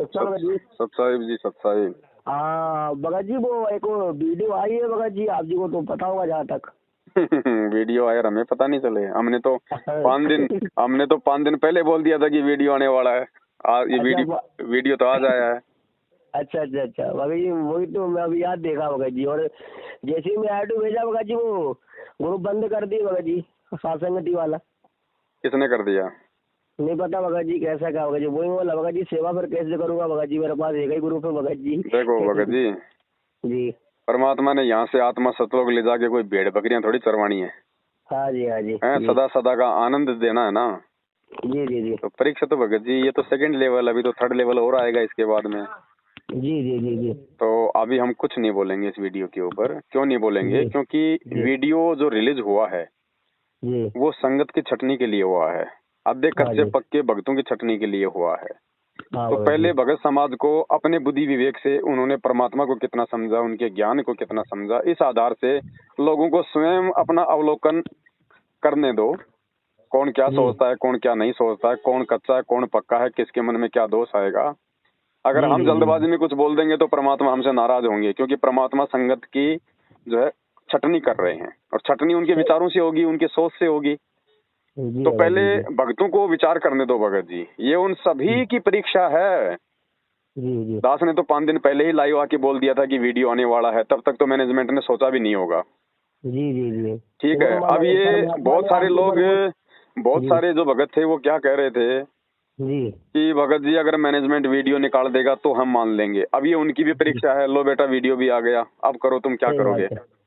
अच्छा भगत जी। सतसाहिब जी, सतसाहिब। हाँ भगत जी, वो एक वीडियो आई है भगत जी, आप जी को तो पता होगा जहाँ तक। वीडियो आया, हमें पता नहीं चले। हमने तो 5 दिन पहले बोल दिया था कि वीडियो आने वाला है। ये अच्छा वीडियो तो आज आया है। अच्छा अच्छा अच्छा भगत जी, वही तो मैं अभी याद देखा भगत जी, और जैसे ही मैं ऑटो भेजा भगत जी, वो ग्रुप बंद कर दिए भगत जी, सासंगति वाला। किसने कर दिया? नहीं पता भगत जी कैसा क्या भगत जी, वही बोला भगत जी, सेवा फिर कैसे करूंगा भगत जी, मेरे पास एक ही ग्रुप है भगत जी। देखो भगत जी, जी परमात्मा ने यहाँ से आत्मा सतलोक ले जाके कोई भेड़ बकरियां थोड़ी चरवानी है। हाँ जी हाँ जी हैं, जी सदा सदा का आनंद देना है ना। जी जी जी तो परीक्षा तो भगत जी ये तो सेकंड लेवल, अभी तो थर्ड लेवल और आएगा इसके बाद में। जी जी जी जी तो अभी हम कुछ नहीं बोलेंगे इस वीडियो के ऊपर। क्यों नहीं बोलेंगे? जी क्योंकि जी वीडियो जो रिलीज हुआ है जी वो संगत की छटनी के लिए हुआ है, आधे हाँ कच्चे जी पक्के भक्तों की छटनी के लिए हुआ है। हाँ तो भगत जी पहले भगत समाज को अपने बुद्धि विवेक से उन्होंने परमात्मा को कितना समझा, उनके ज्ञान को कितना समझा, इस आधार से लोगों को स्वयं अपना अवलोकन करने दो। कौन क्या जी सोचता है, कौन क्या नहीं सोचता है, कौन कच्चा है, कौन पक्का है, किसके मन में क्या दोष आएगा। अगर जी हम जी जी जल्दबाजी में कुछ बोल देंगे तो परमात्मा हमसे नाराज होंगे, क्योंकि परमात्मा संगत की जो है छटनी कर रहे हैं, और छटनी उनके विचारों से होगी, उनकी सोच से होगी। जी तो भगत पहले जी जी भक्तों को विचार करने दो भगत जी, ये उन सभी की परीक्षा है। जी जी दास ने तो 5 दिन पहले ही लाइव आके बोल दिया था कि वीडियो आने वाला है, तब तक तो मैनेजमेंट ने सोचा भी नहीं होगा। जी जी जी ठीक है। तो अब ये परमात्मा ने आपके ऊपर वो। बहुत जी सारे जो भगत थे वो क्या कह रहे थे जी कि भगत जी अगर मैनेजमेंट वीडियो निकाल देगा तो हम मान लेंगे। अब ये उनकी भी जी परीक्षा है, लो बेटा वीडियो भी आ गया, अब करो, तुम क्या सही करोगे? बात है।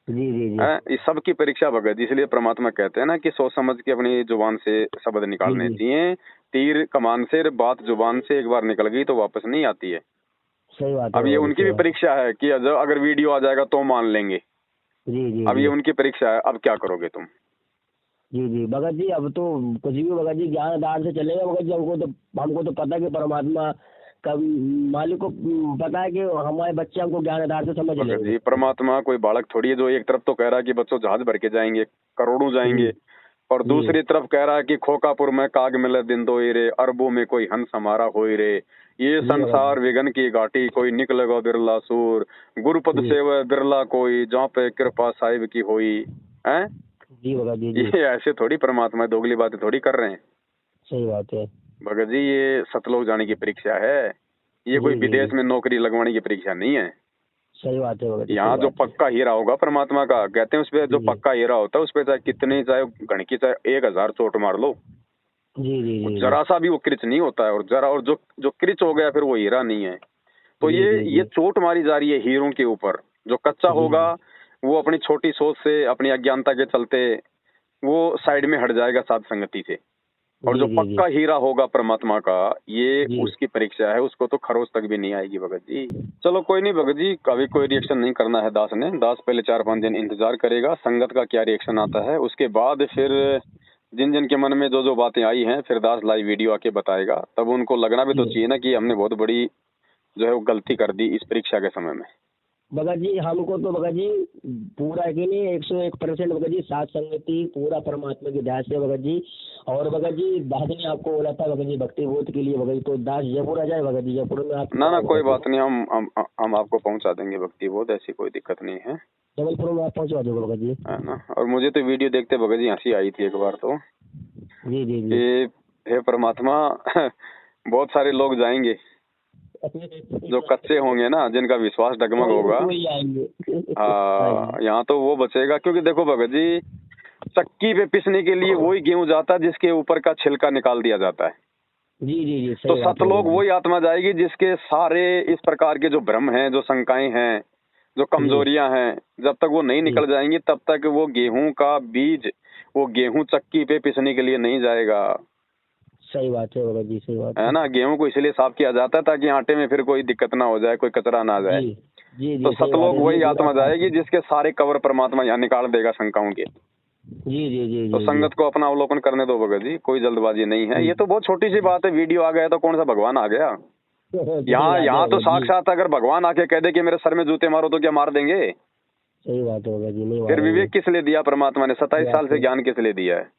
जी जी जी हैं, इस सब की परीक्षा भगत जी। इसलिए परमात्मा कहते हैं ना कि सोच समझ के अपनी जुबान से शब्द जी निकालने जी चाहिए। तीर कमान से, बात जुबान से एक बार निकल गई तो वापस नहीं आती है। सही बात है अब ये भगत जी, उनकी सही भी बात परीक्षा है कि अगर वीडियो आ जाएगा तो मान लेंगे। है। जी जी अब ये जी उनकी परीक्षा है, अब क्या करोगे तुम? जी जी भगत जी, अब तो कुछ भी भगत जी ज्ञान आधार से चलेगा भगत जी। हमको तो पता है कि परमात्मा का मालिक को पता है कि हमारे बच्चे हमको ज्ञान आधार से समझ भगत लेंगे। जी, परमात्मा कोई बालक थोड़ी है जो एक तरफ तो कह रहा है कि बच्चों जहाज भर के जाएंगे, करोड़ों जी जाएंगे, और जी दूसरी तरफ कह रहा है कि खोकापुर में काग मिले दिन दो रे, अरबों में कोई हंस हमारा होई रे, ये जी भगत जी संसार विघन की घाटी, कोई निकलेगा बिरला सूर, गुरुपद जी सेवा बिरला कोई, जहाँ पे कृपा साहिब की होई है। जी भगत जी जी ये ऐसे थोड़ी परमात्मा दोगली बातें थोड़ी कर रहे हैं सही बात है। भगत जी। ये सतलोक जाने की परीक्षा है, ये कोई जी जी विदेश जी में नौकरी लगवाने की परीक्षा नहीं है। सही बात है भगत जी, सही यहाँ जो बात है। पक्का हीरा होगा परमात्मा का, कहते हैं उस पे जो जी पक्का हीरा होता है उस पे चाहे कितने, चाहे घड़की, चाहे 1000 चोट मार लो, जी जी वो जी जी जरा सा भी वो क्रिच नहीं होता है। और जरा, और जो जो क्रिच हो गया फिर वो हीरा नहीं है। तो जी जी ये जी चोट मारी जा रही है हीरों के ऊपर। जो कच्चा जी होगा वो अपनी छोटी सोच से, अपनी अज्ञानता के चलते वो साइड में हट जाएगा साध संगति से। और जो जी जी जी पक्का हीरा होगा परमात्मा का, ये जी उसकी परीक्षा है, उसको तो खरोच तक भी नहीं आएगी भगत जी। चलो कोई नहीं भगत जी, कभी कोई रिएक्शन नहीं करना है दास ने। दास पहले 4-5 दिन इंतजार करेगा संगत का क्या रिएक्शन आता है, उसके बाद फिर जिन जिन के मन में जो जो बातें आई हैं फिर दास लाइव वीडियो आके बताएगा। तब उनको लगना भी तो जी चाहिए ना कि हमने बहुत बड़ी जो है वो गलती कर दी इस परीक्षा के समय में। भगत जी, हमको तो भगत जी पूरा कि नहीं 101% भगत जी साथ संगति पूरा परमात्मा की दास है भगत जी। और भगत जी दास ने आपको बोला था भगत जी भक्ति बोध के लिए भगत जी, तो दास जयपुर आ जाए भगत जी, जयपुर में आप ना कहाँ ना है कोई भगत जी? बात नहीं, हम आपको पहुंचा देंगे भक्ति बोध, ऐसी कोई दिक्कत नहीं है। जबलपुर में आप पहुंचवा दोगे भगत जी? है ना। और मुझे तो वीडियो देखते भगत जी हंसी आई थी एक बार तो, जी जी जी कि हे परमात्मा बहुत सारे लोग जाएंगे जो कच्चे होंगे ना, जिनका विश्वास डगमग होगा। वही आएंगे। हाँ हाँ, जी यहाँ तो वो बचेगा। क्योंकि देखो भगत जी, चक्की पे पिसने के लिए वही गेहूं जाता है जिसके ऊपर का छिलका निकाल दिया जाता है। जी जी जी तो सही बात है सतलोक भगत जी। वही आत्मा जाएगी जिसके सारे इस प्रकार के जो भ्रम हैं, जो शंकाएं हैं, जो जी कमजोरियां हैं, जब तक वो नहीं जी निकल जाएंगी तब तक वो गेहूं का बीज, वो गेहूं चक्की पे पिसने के लिए नहीं जाएगा। सही बात है भगत जी, सही बात है है। ना। गेहूं को इसलिए साफ किया जाता है ताकि आटे में फिर कोई दिक्कत ना हो जाए, कोई कचरा ना आ जाए। जी जी तो जी सही बात सतलोक है, इसलिए वही पूरा आत्मा साफ जाएगी है। जिसके सारे कवर परमात्मा यहाँ निकाल देगा शंकाओं के। जी जी जी तो जी जी संगत को अपना अवलोकन करने दो भगत जी, कोई जल्दबाजी नहीं है। जी ये तो बहुत छोटी सी जी बात है, वीडियो आ गया तो कौन सा भगवान आ गया। सही यहाँ बात है यहाँ तो भगत जी, साक्षात अगर भगवान आके कह दे कि मेरे सर में जूते मारो तो क्या मार देंगे? सही बात है भगत जी, नहीं फिर मारेंगे। विवेक किस लिए दिया परमात्मा ने? 27 बात साल से है। ज्ञान किस लिए दिया है?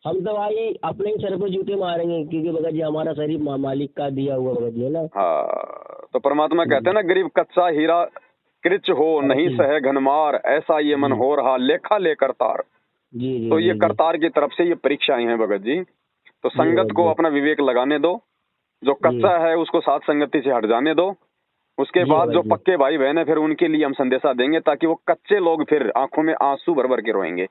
हम तो भाई अपने ही सर पे जूते मारेंगे, क्योंकि भगत जी हमारा शरीर मालिक का दिया हुआ भगत जी है ना। हाँ, तो परमात्मा कहते हैं ना, गरीब कच्चा हीरा कृच हो नहीं जी सहे घनमार, ऐसा ये मन जी हो रहा लेखा ले करतार। जी जी तो ये जी जी करतार की तरफ से ये परीक्षाएं हैं भगत जी। तो जी संगत भगत को जी। अपना विवेक लगाने दो, जो जी कच्चा है उसको साथ संगति से हट जाने दो। उसके जी बाद भगत जो जी। पक्के भाई बहन है फिर उनके लिए हम संदेशा देंगे, ताकि वो कच्चे लोग फिर आंखों में आंसू भर भर के रोएंगे।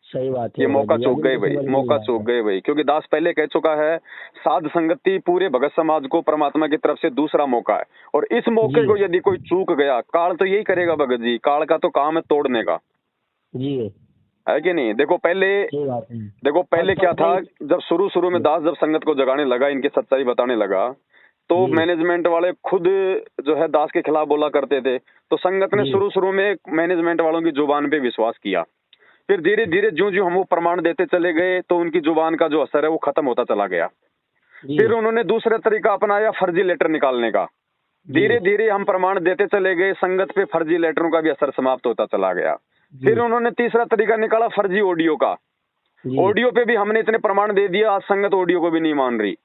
सही बात है ये भगत मौका जी, चूक अभी गए तो भाई, समझ में मौका नहीं आ चूक रहा। गए भाई, क्योंकि दास पहले कह चुका है, साध संगति पूरे भगत समाज को परमात्मा की तरफ से दूसरा मौका है। और इस मौके जी को यदि कोई चूक गया, काल तो यही करेगा भगत जी, काल का तो काम है तोड़ने का, जी है कि नहीं। देखो पहले, सही बात है। देखो पहले क्या पहले था, जब शुरू शुरू में दास जब संगत को जगाने लगा, इनकी सच्चाई बताने लगा, तो जी मैनेजमेंट वाले खुद जो है दास के खिलाफ बोला करते थे। तो संगत ने जी शुरू शुरू में मैनेजमेंट वालों की जुबान पे विश्वास किया। फिर धीरे धीरे ज्यों ज्यों हम वो प्रमाण देते चले गए, तो उनकी जुबान का जो असर है वो खत्म होता चला गया। जी फिर उन्होंने दूसरा तरीका अपनाया, फर्जी लेटर निकालने का। जी धीरे धीरे हम प्रमाण देते चले गए, संगत पे फर्जी लेटरों का भी असर समाप्त होता चला गया। जी फिर उन्होंने तीसरा तरीका निकाला, फर्जी ऑडियो का। जी ऑडियो पे भी हमने इतने प्रमाण दे दिया, आज संगत ऑडियो को भी नहीं मान रही।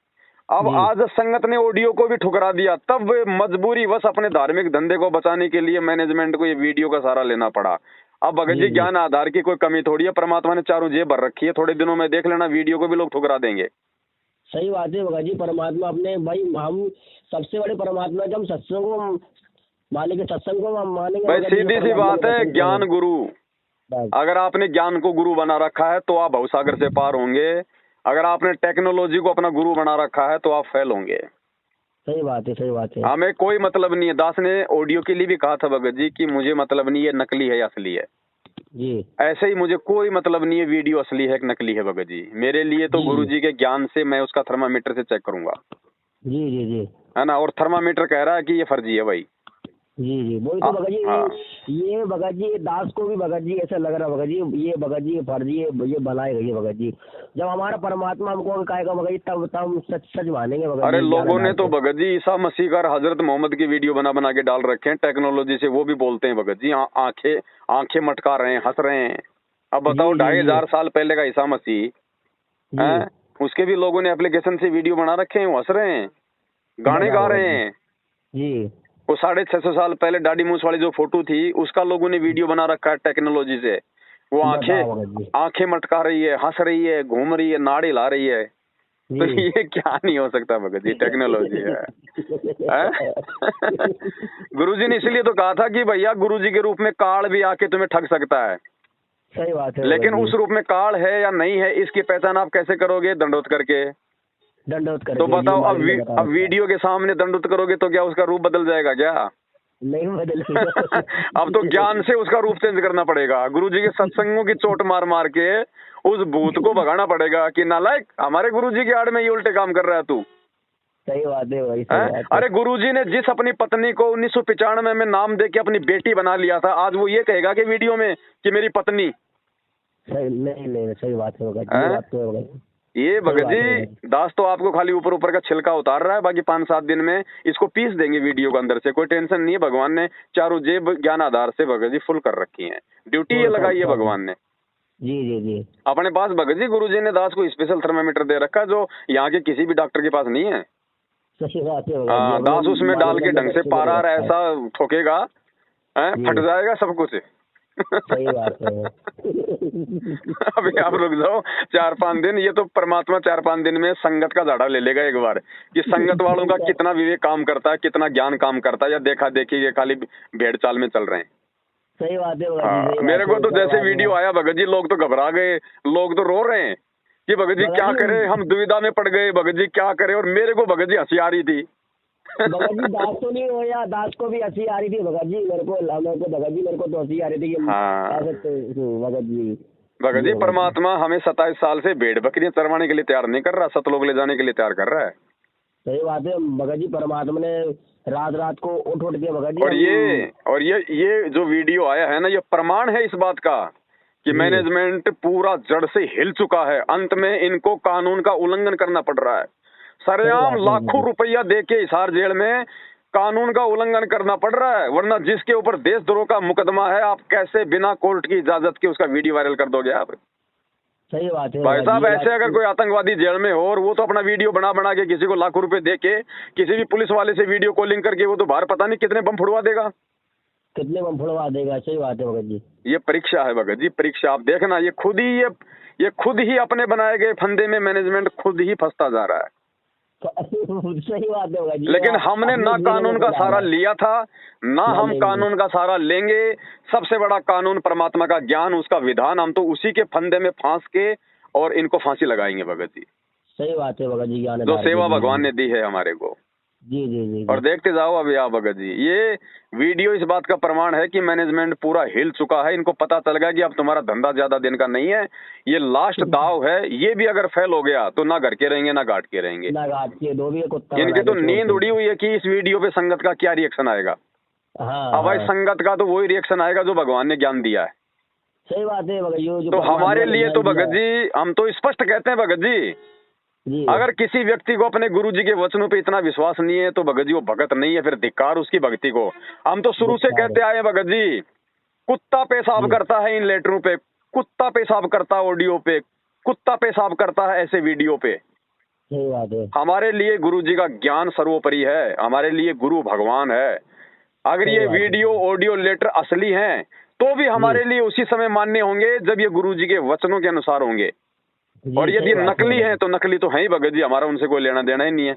अब जी आज संगत ने ऑडियो को भी ठुकरा दिया, तब मजबूरी बस अपने धार्मिक धंधे को बचाने के लिए मैनेजमेंट को ये वीडियो का सहारा लेना पड़ा। अब भगत जी जी जी ज्ञान आधार की कोई कमी थोड़ी है, परमात्मा ने चारों जेब भर रखी है, थोड़े दिनों में देख लेना वीडियो को भी लोग ठुकरा देंगे। सही बात है भगत जी। परमात्मा अपने भाई, हम सबसे बड़े परमात्मा जब हम सत्संग को मानेंगे, सत्संग को हम मानेंगे भाई भगत जी, तो सीधी सी परमात्मा बात को है, दर्शन ज्ञान करेंगे गुरु। बस। अगर आपने ज्ञान को गुरु बना रखा है तो आप भवसागर से पार होंगे। अगर आपने टेक्नोलॉजी को अपना गुरु बना रखा है तो आप फेल होंगे। सही बात है, सही बात है। हमें कोई मतलब नहीं है। दास ने ऑडियो के लिए भी कहा था भगत जी कि मुझे मतलब नहीं है नकली है या असली है। जी ऐसे ही मुझे कोई मतलब नहीं है वीडियो असली है कि नकली है भगत जी। मेरे लिए तो जी गुरु जी जी के ज्ञान से मैं उसका थर्मामीटर से चेक करूंगा, जी जी जी है ना। और थर्मामीटर कह रहा है कि ये फर्जी है भाई। जी जी वही तो हाँ भगत हाँ जी। ये भगत जी दास को भी भगत जी ऐसा लग रहा भगत जी, ये भगत जी फर्जी ये बनाए गई है भगत जी। जब हमारा परमात्मा हमको कहेगा भगत जी, तब हम सच सच मानेंगे भगत अरे जी, ज्ञान लोगों ने आधार तो से। भगत जी ईसा मसीह का और हजरत मोहम्मद की वीडियो बना बना के डाल रखे हैं टेक्नोलॉजी से, वो भी बोलते हैं भगत जी, आंखें आंखें मटका रहे हैं, हंस रहे हैं। अब जी बताओ, जी जी 2500 साल पहले का ईसा मसीह जी है, उसके भी लोगों ने एप्लीकेशन से वीडियो बना रखे हैं, वो हंस रहे हैं, गाने गा बताओ भगत रहे जी। हैं। जी वो 650 साल पहले दाढ़ी मूछ वाली जो फोटो थी, उसका लोगों ने वीडियो बना रखा है टेक्नोलॉजी से। वो बताओ भगत जी। आंखें मटका रही है, हंस रही है, घूम रही है, नाड़ हिला रही है। तो जी ये क्या नहीं हो सकता भगत जी, टेक्नोलॉजी है, हैं? गुरुजी ने इसलिए तो कहा था कि भैया गुरुजी के रूप में काल भी आके तुम्हें ठग सकता है, सही बात है भगत लेकिन जी। उस रूप में काल है या नहीं है इसकी पहचान आप कैसे करोगे? दंडोत करके। दंडवत तो करके, ये बताओ, मालिक ने बता अब रखा है। वीडियो के सामने दंडोत करोगे तो क्या उसका रूप बदल जाएगा क्या? नहीं बदलेगा। अब तो ज्ञान से उसका रूप चेंज करना पड़ेगा। गुरुजी के सत्संगों की चोट मार मार के उस भूत को भगाना पड़ेगा कि नालायक, हमारे गुरुजी की आड़ में ये उल्टे काम कर रहा है तू। सही बात है भाई, सही हैं? बात है। अरे गुरुजी ने जिस अपनी पत्नी को 1995 में नाम दे के अपनी बेटी बना लिया था, आज वो ये कहेगा कि वीडियो में कि मेरी पत्नी। सही नहीं नहीं, सही बात है भगत जी, ये हैं? बात तो है भगत जी। ये सही भगत बात है जी भगत दास तो आपको खाली ऊपर ऊपर का छिलका उतार रहा है, बाकी 5-7 दिन में इसको पीस देंगे वीडियो के अंदर से, कोई टेंशन नहीं है। भगवान ने चारों जेब ज्ञान आधार से भगत जी फुल कर रखी है, ड्यूटी जी। ये लगाई है भगवान ने जी जी जी अपने पास। भगत जी गुरुजी ने दास को स्पेशल थर्मामीटर दे रखा है, जो यहाँ के किसी भी डॉक्टर के पास नहीं है। सही बात है भगत जी। दास उसमें मालिक डाल ने के अपने ढंग से बच्चे को दे पारा रखा है। ऐसा ठोकेगा, फट जी जाएगा सब कुछ। सही बात है। अभी आप रुक जाओ 4-5 दिन, ये तो परमात्मा 4-5 दिन में संगत का झाड़ा ले लेगा एक बार, कि संगत वालों का कितना विवेक काम करता है, कितना ज्ञान काम करता है, या देखा देखी ये खाली भेड़ चाल में चल रहे हैं। सही बात है भगत जी, सही मेरे बात को है। तो जैसे जब वीडियो आया भगत जी, लोग तो घबरा गए, लोग तो रो रहे हैं कि भगत जी क्या करें, हम दुविधा में पड़ गए, भगत जी क्या करें। और मेरे को भगत जी हंसी आ रही थी। भगत जी दास तो नहीं हो या दास को भी हंसी आ रही थी भगत जी, मेरे को भगत जी मेरे को तो हंसी आ रही थी कि हाँ ऐसे भगत जी। भगत जी, जी भगत जी, परमात्मा हमें 27 साल से भेड़ बकरियां चरवाने के लिए तैयार नहीं कर रहा, सतलोक ले जाने के लिए तैयार कर रहा है। सही बात है भगत जी। परमात्मा ने रात रात को उठ उठ के भगत जी और ये जो वीडियो आया है ना, ये प्रमाण है इस बात का कि जी मैनेजमेंट पूरा जड़ से हिल चुका है। अंत में इनको कानून का उल्लंघन करना पड़ रहा है। सरेआम बात है लाखों रुपया दे के हिसार जेल में कानून का उल्लंघन करना पड़ रहा है, वरना जिसके ऊपर देशद्रोह का मुकदमा है, आप कैसे बिना कोर्ट की इजाजत के उसका वीडियो वायरल कर दोगे आप? सही बात है भाई साहब। ये ऐसे अगर कोई आतंकवादी जेल में हो और वो तो अपना वीडियो बना बना के किसी को लाखों रुपए दे के किसी भी पुलिस वाले से वीडियो कॉलिंग करके वो तो बाहर पता नहीं कितने बम फुड़वा देगा, कितने में फुड़वा देगा। सही बात है भगत जी। ये परीक्षा है भगत जी, परीक्षा। आप देखना, ये खुद ही अपने बनाए गए फंदे में मैनेजमेंट खुद ही फंसता जा रहा है। सही बात है भगत जी। लेकिन हमने ना कानून का सहारा लिया था, ना हम कानून का सहारा लेंगे। सबसे बड़ा कानून परमात्मा का ज्ञान, उसका विधान, हम तो उसी के फंदे में फांस के और इनको फांसी लगाएंगे भगत जी। सही बात है भगत जी। जो सेवा भगवान ने दी है हमारे को। जी जी जी। और देखते जाओ अभी आप भगत जी, ये वीडियो इस बात का प्रमाण है कि मैनेजमेंट पूरा हिल चुका है। इनको पता चल गया कि अब तुम्हारा धंधा ज्यादा दिन का नहीं है, ये लास्ट दाव है। ये भी अगर फेल हो गया तो ना घर के रहेंगे ना घाट के रहेंगे। ना घाट के दो भी कुत्ता। इनकी तो नींद उड़ी हुई है कि इस वीडियो पे संगत का क्या रिएक्शन आएगा। हाँ, अब भाई संगत का तो वही रिएक्शन आएगा जो भगवान ने ज्ञान दिया है। सही बात है भगत जी। तो हमारे लिए तो भगत जी, हम तो स्पष्ट कहते हैं भगत जी, अगर किसी व्यक्ति को अपने गुरु जी के वचनों पे इतना विश्वास नहीं है तो भगत जी वो भगत नहीं है, फिर धिक्कार उसकी भक्ति को। हम तो शुरू से कहते आए हैं भगत जी, कुत्ता पेशाब करता है इन लेटरों पे, कुत्ता पेशाब करता है ऑडियो पे, कुत्ता पेशाब करता है ऐसे वीडियो पे। सही बात है। हमारे लिए गुरु जी का ज्ञान सर्वोपरि है, हमारे लिए गुरु भगवान है। अगर ये वीडियो ऑडियो लेटर असली हैं तो भी हमारे लिए उसी समय मान्य होंगे जब ये गुरु जी के वचनों के अनुसार होंगे। और यदि नकली है तो नकली तो है ही भगत जी, हमारा उनसे कोई लेना देना ही नहीं है।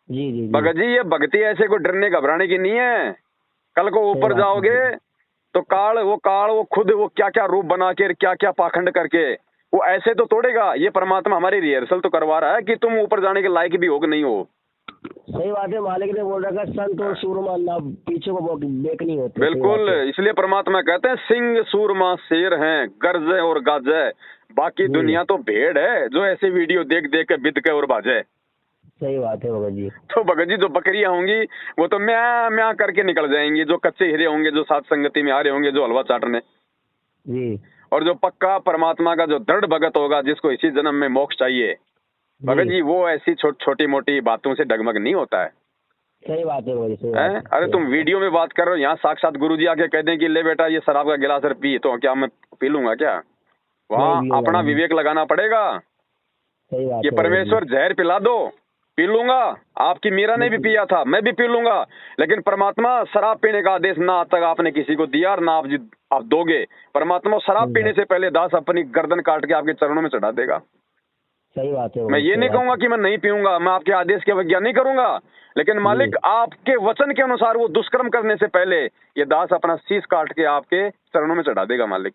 जी जी भगत जी, ये भक्ति ऐसे कोई डरने घबराने की नहीं है। कल को ऊपर जाओगे तो काल वो खुद वो क्या क्या रूप बना के क्या क्या पाखंड करके वो ऐसे तो तोड़ेगा। ये परमात्मा हमारी रिहर्सल तो करवा रहा है कि तुम ऊपर जाने के लायक भी हो कि नहीं हो। सही बात है। मालिक ने बोल रखा संत और सूरमा ना पीछे को बेक नहीं होते। बिल्कुल, इसलिए परमात्मा कहते हैं सिंह सूरमा शेर हैं, गरजे और गाजे, बाकी दुनिया तो भेड़ है जो ऐसे वीडियो देख देख के बिद के और भाजे। सही बात है भगत जी। तो भगत जी जो बकरियां होंगी वो तो म्या म्या करके निकल जाएंगी, जो कच्चे हीरे होंगे, जो साथ संगति में आ रहे होंगे, जो हलवा चाटने जी। और जो पक्का परमात्मा का जो दृढ़ भगत होगा जिसको इसी जन्म में मोक्ष चाहिए भगत जी, वो ऐसी छोटी मोटी बातों से डगमग नहीं होता है। सही बात है भगत जी। अरे तुम वीडियो में बात कर रहे हो, यहाँ साक्षात गुरु जी आके कह दें कि ले बेटा ये शराब का गिलास पी, तो क्या मैं पी लूंगा क्या? वहाँ अपना विवेक लगाना पड़ेगा। सही बात ये परमेश्वर जहर पिला दो, पी लूंगा। आपकी मीरा ने भी पिया था, मैं भी पी लूंगा। लेकिन परमात्मा शराब पीने का आदेश ना आज तक आपने किसी को दिया और ना आप दोगे। परमात्मा शराब पीने से पहले दास अपनी गर्दन काट के आपके चरणों में चढ़ा देगा। सही बात है। मैं ये नहीं कहूंगा कि मैं नहीं पीऊंगा, मैं आपके आदेश की अवज्ञा नहीं करूंगा, लेकिन मालिक आपके वचन के अनुसार वो दुष्कर्म करने से पहले ये दास अपना शीश काट के आपके चरणों में चढ़ा देगा मालिक।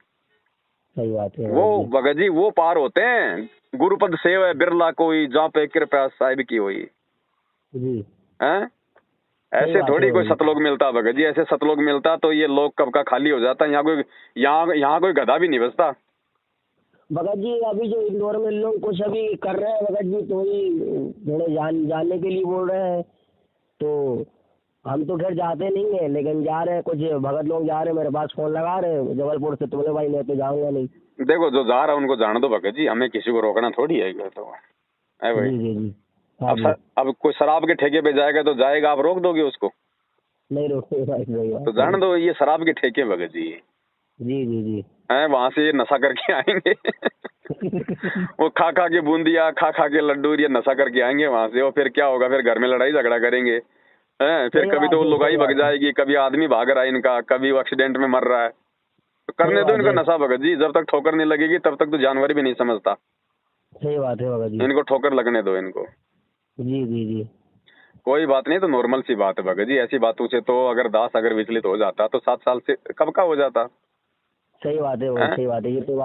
सही बात है। वो भगत जी वो पार होते हैं। गुरुपद सेव है बिरला कोई, जहाँ पे कृपया साहिब की हुई जी। हैं? ऐसे थोड़ी कोई सतलोक मिलता भगत जी। ऐसे सतलोक मिलता तो ये लोग कब का खाली हो जाता। यहाँ कोई गधा भी नहीं बचता भगत जी। अभी जो इंदौर में लोग कुछ अभी कर रहे हैं भगत जी, तो थोड़े जानने के लिए बोल रहे हैं, तो हम तो खैर जाते नहीं है, लेकिन जा रहे हैं कुछ भगत लोग जा रहे हैं, मेरे पास फोन लगा रहे हैं जबलपुर से। तो बोले भाई मैं तो जाऊंगा नहीं। देखो जो जा रहा है उनको जान दो भगत जी, हमें किसी को रोकना थोड़ी है। तो है भाई। जी जी जी। अब कोई शराब के ठेके पे जाएगा तो जाएगा, आप रोक दोगे उसको? नहीं रोकते भाई। तो जान दो, ये शराब के ठेके भगत जी। जी जी जी। हैं, वहां से ये नशा करके आएंगे वो खा खा के बूंदिया, खा खा के लड्डू, ये नशा करके आएंगे वहां से। और फिर क्या होगा? फिर घर में लड़ाई झगड़ा करेंगे हैं। फिर कभी तो लुगाई भग जाएगी, कभी आदमी भाग रहा है इनका, कभी वो एक्सीडेंट में मर रहा है। तो करने दो इनका नशा भगत जी। जब तक ठोकर नहीं लगेगी तब तक तो जानवर भी नहीं समझता। सही बात है भगत जी। इनको ठोकर लगने दो इनको। जी जी जी। कोई बात नहीं, तो नॉर्मल सी बात है भगत जी। ऐसी बातों से तो अगर दास अगर विचलित हो जाता तो 7 साल से कब का हो जाता। सही बात है। सही बात है। ये तो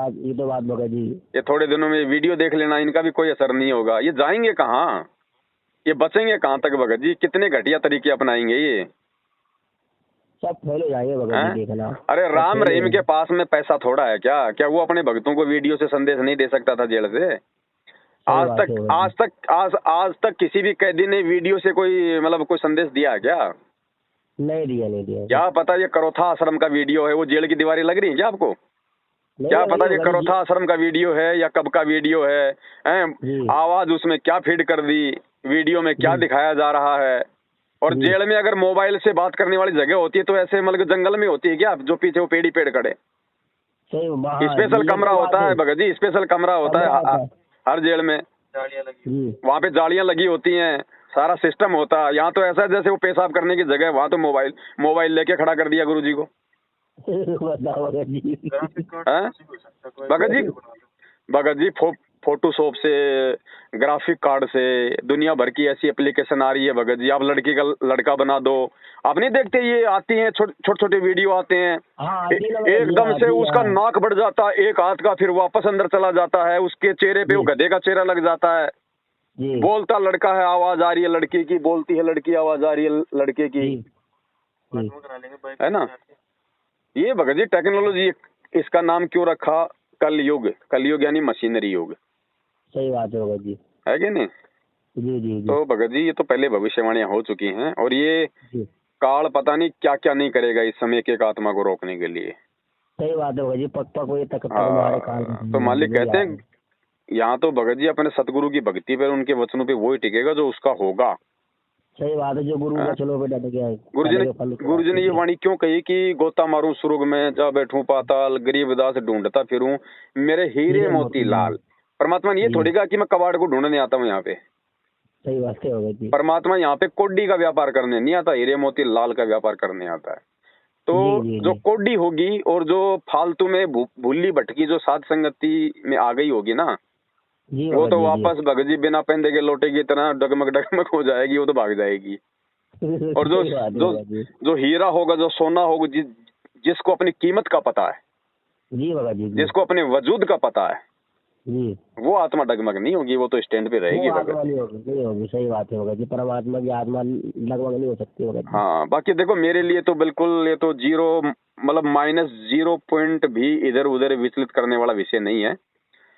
बात भगत जी। ये थोड़े दिनों में वीडियो देख लेना, इनका भी कोई असर नहीं होगा। ये जाएंगे कहाँ? ये बचेंगे कहाँ तक भगत जी? कितने घटिया तरीके अपनाएंगे ये? सब फेल हो जाएंगे भगत जी, देखना। अरे राम रहीम के पास में पैसा थोड़ा है क्या? क्या वो अपने भक्तों को वीडियो से संदेश नहीं दे सकता था जेल से? आज तक किसी भी कैदी ने वीडियो से कोई मतलब कोई संदेश दिया है क्या? नहीं दिया। क्या पता ये करोथा आश्रम का वीडियो है, वो जेल की दीवारें लग रही है क्या आपको? क्या पता ये करोथा आश्रम का वीडियो है या कब का वीडियो है? आवाज उसमें क्या फीड कर दी, वीडियो में क्या दिखाया जा रहा है? और जेल में अगर मोबाइल से बात करने वाली जगह होती है तो ऐसे मतलब जंगल में होती है क्या जो पीछे वो पेड़ खड़े? सही वहाँ स्पेशल ये कमरा तो होता बात है भगत जी, स्पेशल कमरा होता कमरा होता है है। हर जेल में। जी वहाँ पे जालियां लगी होती हैं, सारा सिस्टम होता है। यहाँ तो ऐसा है जैसे वो पेशाब करने की जगह है, वहाँ तो मोबाइल लेके खड़ा कर दिया गुरुजी को। बताओ भगत जी। हैं? भगत जी फोटोशॉप से, ग्राफिक कार्ड से, दुनिया भर की ऐसी एप्लीकेशन आ रही है भगत जी। आप लड़की का लड़का बना दो, आप नहीं देखते ये आती हैं छोटे छोटे वीडियो आते हैं, हाँ आती है ना भगत जी, एकदम से आती है, उसका हाँ। नाक बढ़ जाता है एक हाथ का, फिर वापस अंदर चला जाता है, उसके चेहरे पे वो जी गधे का चेहरा लग जाता है। जी बोलता लड़का है, आवाज आ रही है लड़की की, बोलती है लड़की, आवाज आ रही है लड़के की, जी जी है ना। ये भगत जी टेक्नोलॉजी, इसका नाम क्यों रखा कलयुग? कलयुग यानी मशीनरी युग, सही बात है भगत जी। है कि नहीं? जी जी जी तो भगत जी ये तो पहले भविष्यवाणियां हो चुकी हैं, और ये जी काल पता नहीं क्या क्या नहीं करेगा इस समय के एक आत्मा को रोकने के लिए। सही बात है भगत जी। पक पक हुई तक हमारे काल में तो मालिक यही कहते आ रहा हैं है। यहाँ तो भगत जी अपने सतगुरु की भक्ति पर, उनके वचनों पे वही टिकेगा जो उसका होगा। सही बात है, जो गुरु हाँ। का चलो पे डट गया है, गुरुजी डट ने के फल को गुरुजी ने ये पाते वाणी क्यों कही कि गोता मारूं सुर्ग में, जा बैठूं पाताल, गरीबदास ढूंढता फिरूं मेरे हीरे मोती लाल। परमात्मा ने ये जी थोड़ी कहा कि मैं कबाड़ को ढूंढने आता हूँ यहाँ पे। सही बात है भगत जी। परमात्मा यहाँ पे कोड्डी का व्यापार करने नहीं आता, हीरे मोती लाल का व्यापार करने आता है। तो जी जो जी कोड्डी होगी और जो फालतू में भूली भटकी जो साध संगति में आ गई होगी ना, जी वो भगत तो जी वापस भगत जी बिना पहनने के लोटे की तरह डगमग डगमग हो जाएगी, वो तो भाग जाएगी। जी और जो सही बात है जो भगत जी। जो हीरा होगा, जो सोना होगा, जिसको अपनी कीमत का पता है, जी भगत जी जी जिसको अपने वजूद का पता है, जी वो आत्मा डगमग नहीं होगी, वो तो स्टैंड पे रहेगी वो भगत आत्मा जी। नहीं होगी, नहीं होगी। सही बात है भगत जी। परमात्मा की आत्मा लगभग नहीं हो सकती भगत जी। हाँ बाकी देखो मेरे लिए तो बिल्कुल ये तो जीरो, मतलब -0 पॉइंट भी इधर उधर विचलित करने वाला विषय नहीं है।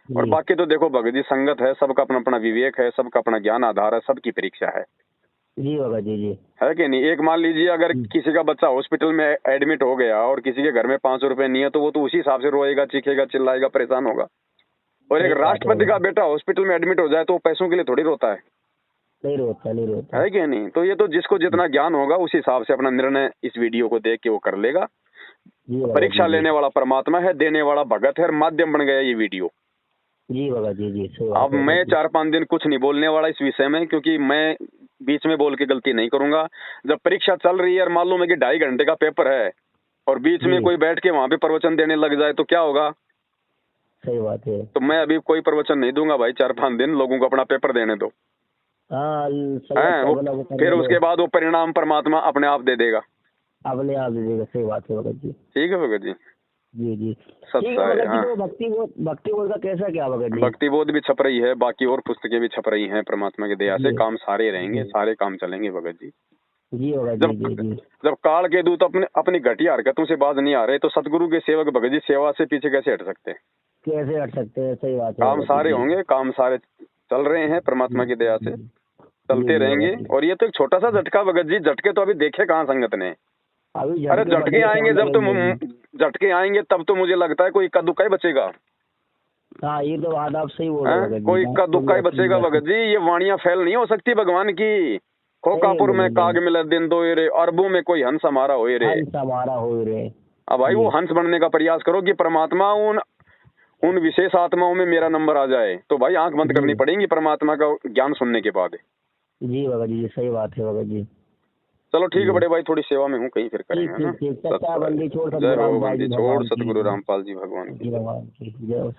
और जी बाकी तो देखो भगत जी संगत है, सबका अपना अपना विवेक है, सबका अपना ज्ञान आधार है, सबकी परीक्षा जी भगत जी जी है कि नहीं। एक मान लीजिए अगर किसी का बच्चा हॉस्पिटल में एडमिट हो गया और किसी के घर में 500 रुपए नहीं है, तो वो तो उसी हिसाब से रोएगा, चीखेगा, चिल्लाएगा, परेशान होगा। और एक सही बात है राष्ट्रपति भगत का जी। बेटा हॉस्पिटल में एडमिट हो जाए तो वो पैसों के लिए थोड़ी रोता नहीं रोता, नहीं रोता। है कि नहीं। तो ये तो जिसको जितना ज्ञान होगा उस हिसाब से अपना निर्णय इस वीडियो को देख के वो कर लेगा। जी भगत परीक्षा जी लेने वाला परमात्मा है, देने वाला भगत है, और माध्यम बन गया ये वीडियो। जी भगत जी जी सही अब बात है मैं भगत जी। 4-5 दिन कुछ नहीं बोलने वाला इस विषय में, क्योंकि मैं बीच में बोल के गलती नहीं करूंगा। जब परीक्षा चल रही है और मालूम है कि 2.5 घंटे का पेपर है और बीच में जी कोई बैठ के वहां पे प्रवचन देने लग जाए तो क्या होगा। सही बात है। तो मैं अभी कोई प्रवचन नहीं दूंगा भाई, 4-5 दिन लोगों को अपना पेपर देने दो। हाँ सही हैं अच्छा वो, बना वो फिर करने उसके दो, बाद वो परिणाम परमात्मा अपने आप दे देगा। अपने आप दे देगा। सही बात है भगत जी। ठीक है भगत जी। जी जी सच ठीक है है। भगत जी। हाँ तो भक्ति बोध का कैसा क्या भगत जी? भक्ति बोध भी छप रही है, बाकी और पुस्तकें भी छप रही हैं परमात्मा की दया से। जी काम सारे रहेंगे, जी सारे काम चलेंगे भगत जी। जी भगत जब जी जी जी जब काल के दूत अपनी घटिया हरकतों से बाज नहीं आ रहे, तो सतगुरु के सेवक भगत जी सेवा से पीछे कैसे हट सकते हैं। कैसे हट सकते हैं? सही बात है काम भगत जी सारे जी होंगे, काम सारे चल रहे हैं जी परमात्मा की दया से, जी चलते जी रहेंगे। भगत जी। और ये तो एक छोटा सा झटका भगत जी, झटके तो अभी देखे कहाँ संगत ने। अभी अरे झटके झटके बड़े आएंगे कौन जब तो लगेंगे जी? झटके आएंगे तब तो मुझे लगता है कोई इक्का दुक्का ही बचेगा। हाँ ये तो बात आप सही बोल रहे हो हैं भगत जी। कोई इक्का दुक्का ही बचेगा भगत जी। ये वाणियां फैल नहीं हो सकती भगवान की। खोकापुर में काग मिले दिन दो रे, अरबों में कोई हंस हमारा होए रे। हंस हमारा हो रहे। अब भाई वो हंस बनने का प्रयास करो कि परमात्मा उन विशेष आत्माओं में मेरा नंबर आ जाए। तो भाई आंख बंद करनी पड़ेगी परमात्मा का ज्ञान सुनने के बाद। जी भगत जी सही बात है भगत जी। चलो ठीक है बड़े भाई, थोड़ी सेवा में हूँ, कहीं फिर ठीक करेंगे ना। ठीक ठीक। सच्चा बंदी छोड़ जय सतगुरु हो रामपाल बंदी जी छोड़ भगवान की सतगुरु रामपाल जी भगवान की। भगवान की जय।